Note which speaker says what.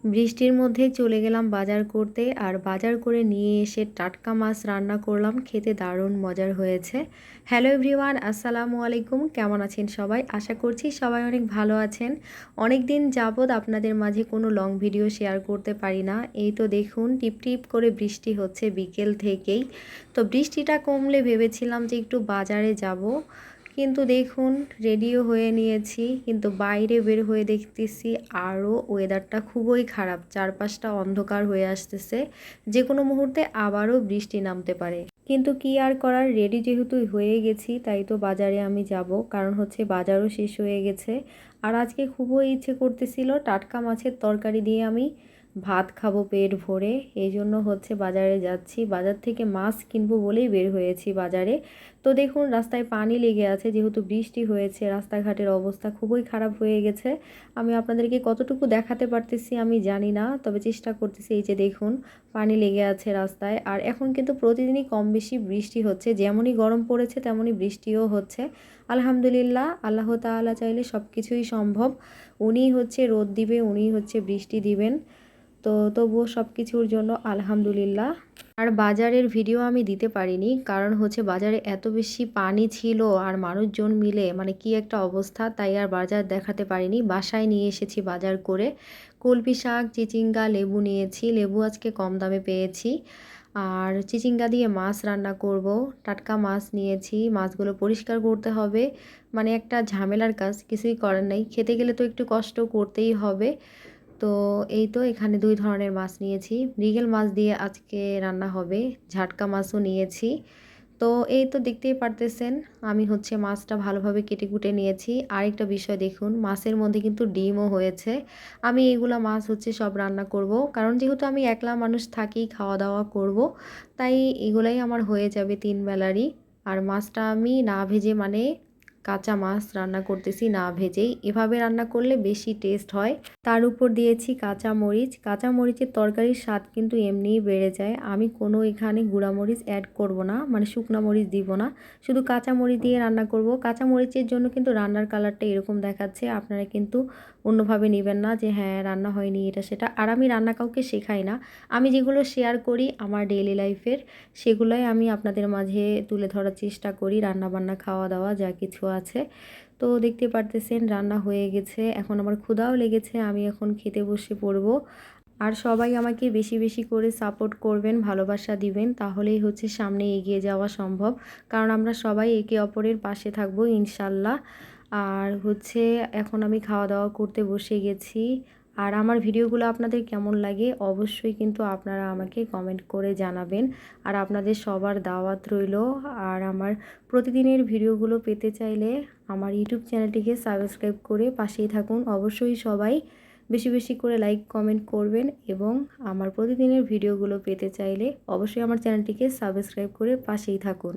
Speaker 1: বৃষ্টির মধ্যে চলে গেলাম বাজার করতে, আর বাজার করে নিয়ে এসে টাটকা মাছ রান্না করলাম। খেতে দারুণ মজার হয়েছে। হ্যালো এভরিওয়ান, আসসালামু আলাইকুম। কেমন আছেন সবাই? আশা করছি সবাই অনেক ভালো আছেন। অনেক দিন যাবৎ আপনাদের মাঝে কোনো লং ভিডিও শেয়ার করতে পারি না। এই তো দেখুন, টিপ টিপ করে বৃষ্টি হচ্ছে বিকেল থেকেই। তো বৃষ্টিটা কমলে ভেবেছিলাম যে একটু বাজারে যাব, কিন্তু দেখুন রেডিও হয়ে নিয়েছি, কিন্তু বাইরে বের হয়ে দেখতেছি আরও ওয়েদারটা খুবই খারাপ। চারপাশটা অন্ধকার হয়ে আসতেছে, যে কোনো মুহূর্তে আবারও বৃষ্টি নামতে পারে। কিন্তু কি আর করার, রেডি যেহেতু হয়ে গেছি তাই তো বাজারে আমি যাব, কারণ হচ্ছে বাজারও শেষ হয়ে গেছে। আর আজকে খুবই ইচ্ছে করতেছিল টাটকা মাছের তরকারি দিয়ে আমি ভাত খাবো পেট ভরে। এই জন্য হচ্ছে বাজারে যাচ্ছি, বাজার থেকে মাছ কিনবো বলেই বের হয়েছি বাজারে। তো দেখুন রাস্তায় পানি লেগে আছে, যেহেতু বৃষ্টি হয়েছে রাস্তাঘাটের অবস্থা খুবই খারাপ হয়ে গেছে। আমি আপনাদেরকে কতটুকু দেখাতে পারতেছি আমি জানি না, তবে চেষ্টা করতেছি। এই যে দেখুন পানি লেগে আছে রাস্তায়। আর এখন কিন্তু প্রতিদিনই কম বেশি বৃষ্টি হচ্ছে, যেমনই গরম পড়েছে তেমনই বৃষ্টিও হচ্ছে। আলহামদুলিল্লাহ, আল্লাহ তাআলা চাইলে সব কিছুই সম্ভব। উনিই হচ্ছে রোদ দিবে, উনিই হচ্ছে বৃষ্টি দিবেন। তো তবুও সব কিছুর জন্য আলহামদুলিল্লাহ। আর বাজারের ভিডিও আমি দিতে পারিনি, কারণ হচ্ছে বাজারে এত বেশি পানি ছিল আর মানুষজন মিলে মানে কি একটা অবস্থা, তাই আর বাজার দেখাতে পারিনি। বাসায় নিয়ে এসেছি বাজার করে। কলমি শাক, চিচিঙ্গা, লেবু নিয়েছি। লেবু আজকে কম দামে পেয়েছি। আর চিচিঙ্গা দিয়ে মাছ রান্না করব। টাটকা মাছ নিয়েছি, মাছগুলো পরিষ্কার করতে হবে। মানে একটা ঝামেলার কাজ, কিছুই করার নেই। খেতে গেলে তো একটু কষ্ট করতেই হবে। তো এই তো এখানে 2 ধরনের মাছ নিয়েছি। মৃগেল মাছ দিয়ে আজকে রান্না হবে। ঝাটকা মাছও নিয়েছি। তো এই তো দেখতেই পারতেছেন আমি হচ্ছে মাছটা ভালোভাবে কেটে কুটে নিয়েছি। আরেকটা বিষয় দেখুন, মাছের মধ্যে কিন্তু ডিমও হয়েছে। আমি এগুলা মাছ হচ্ছে সব রান্না করব, কারণ যেহেতু আমি একলা মানুষ থাকি, খাওয়া দাওয়া করব, তাই এগুলাই আমার হয়ে যাবে 3 বেলারই। আর মাছটা আমি না ভেজে মানে কাঁচা মাছ রান্না করতেছি না ভেজেই। এভাবে রান্না করলে বেশি টেস্ট হয়। তার উপর দিয়েছি কাঁচা মরিচ। কাঁচা মরিচের তরকারির স্বাদ কিন্তু এমনিই বেড়ে যায়। আমি কোনো এখানে গুঁড়া মরিচ অ্যাড করব না, মানে শুকনা মরিচ দিব না, শুধু কাঁচা মরিচ দিয়ে রান্না করব। কাঁচা মরিচের জন্য কিন্তু রান্নার কালারটা এরকম দেখাচ্ছে। আপনারা কিন্তু অন্যভাবে নেবেন না যে হ্যাঁ রান্না হয়নি এটা সেটা। আর আমি রান্না কাউকে শেখাই না, আমি যেগুলো শেয়ার করি আমার ডেইলি লাইফের, সেগুলোই আমি আপনাদের মাঝে তুলে ধরার চেষ্টা করি। রান্না বান্না, খাওয়া দাওয়া যা কিছু আছে। তো দেখতে পারতেছেন রান্না হয়ে গেছে, এখন আমার ক্ষুধাও লেগেছে, আমি এখন খেতে বসে পড়ব। আর সবাই আমাকে বেশি বেশি করে সাপোর্ট করবেন, ভালোবাসা দিবেন, তাহলেই হচ্ছে সামনে এগিয়ে যাওয়া সম্ভব। কারণ আমরা সবাই একে অপরের পাশে থাকবো ইনশাল্লাহ। আর হচ্ছে এখন আমি খাওয়া দাওয়া করতে বসে গেছি। আর আমার ভিডিওগুলো আপনাদের কেমন লাগে অবশ্যই কিন্তু আপনারা আমাকে কমেন্ট করে জানাবেন। আর আপনাদের সবার দাওয়াত রইল। আর আমার প্রতিদিনের ভিডিওগুলো পেতে চাইলে আমার ইউটিউব চ্যানেলটিকে সাবস্ক্রাইব করে পাশেই থাকুন। অবশ্যই সবাই বেশি বেশি করে লাইক কমেন্ট করবেন, এবং আমার প্রতিদিনের ভিডিওগুলো পেতে চাইলে অবশ্যই আমার চ্যানেলটিকে সাবস্ক্রাইব করে পাশেই থাকুন।